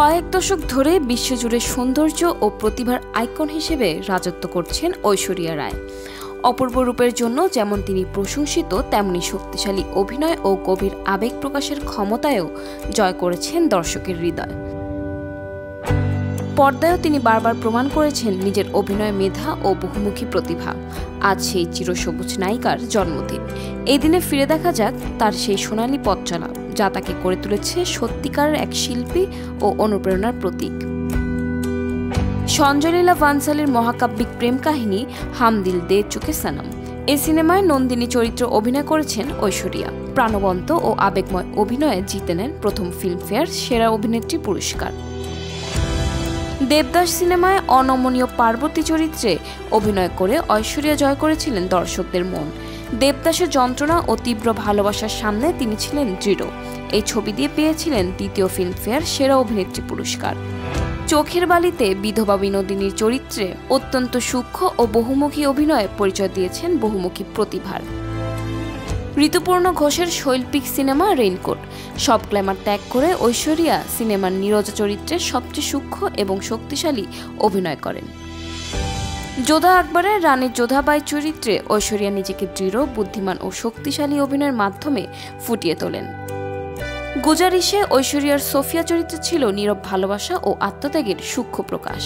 কয়েক দশক ধরে বিশ্বজুড়ে সৌন্দর্য ও প্রতিভার আইকন হিসেবে রাজত্ব করছেন ঐশ্বরিয়া রায়। অপূর্ব রূপের জন্য যেমন তিনি প্রশংসিত, তেমনি শক্তিশালী অভিনয় ও গভীর আবেগ প্রকাশের ক্ষমতায়ও জয় করেছেন দর্শকের হৃদয়। পর্দায়ও তিনি বারবার প্রমাণ করেছেন নিজের অভিনয় মেধা ও বহুমুখী প্রতিভা। আজ সেই চিরসবুজ নায়িকার জন্মদিন। এই দিনে ফিরে দেখা যাক তার সেই সোনালী পথ চলা, যা তাকে করে তুলেছে সত্যিকারের এক শিল্পী ও অনুপ্রেরণার প্রতীক। সঞ্জয় লীলা ভানসালীর মহাকাব্যিক প্রেম কাহিনী হাম দিল দে চুকে সনম। এই সিনেমায় নন্দিনী চরিত্রে অভিনয় করেছেন ঐশ্বরিয়া। প্রাণবন্ত ও আবেগময় অভিনয়ে জিতে নেন প্রথম ফিল্মফেয়ার সেরা অভিনেত্রী পুরস্কার। দেবদাস সিনেমায় অনমনীয় পার্বতী চরিত্রে অভিনয় করে ঐশ্বরিয়া জয় করেছিলেন দর্শকদের মন। দেবদাসের যন্ত্রণা ও তীব্র ভালোবাসার সামনে তিনি ছিলেন দৃঢ়। এই ছবি দিয়ে পেয়েছিলেন দ্বিতীয় ফিল্মফেয়ার সেরা অভিনেত্রী পুরস্কার। চোখের বালিতে বিধবা বিনোদিনীর চরিত্রে অত্যন্ত সূক্ষ্ম ও বহুমুখী অভিনয়ে পরিচয় দিয়েছেন বহুমুখী প্রতিভার। ঋতুপূর্ণ ঘোষের শৈল্পিক সিনেমা রেইনকোট। সব গ্ল্যামার ত্যাগ করে ঐশ্বরিয়া সিনেমার নীরজা চরিত্রে সবচেয়ে সূক্ষ্ম এবং শক্তিশালী অভিনয় করেন। যোধা আকবরের রানী যোধাবাই চরিত্রে ঐশ্বরিয়া নিজেকে দৃঢ়, বুদ্ধিমান ও শক্তিশালী অভিনয়ের মাধ্যমে ফুটিয়ে তোলেন। গুজারিশে ঐশ্বরিয়ার সোফিয়া চরিত্রে ছিল নীরব ভালোবাসা ও আত্মত্যাগের সূক্ষ্ম প্রকাশ।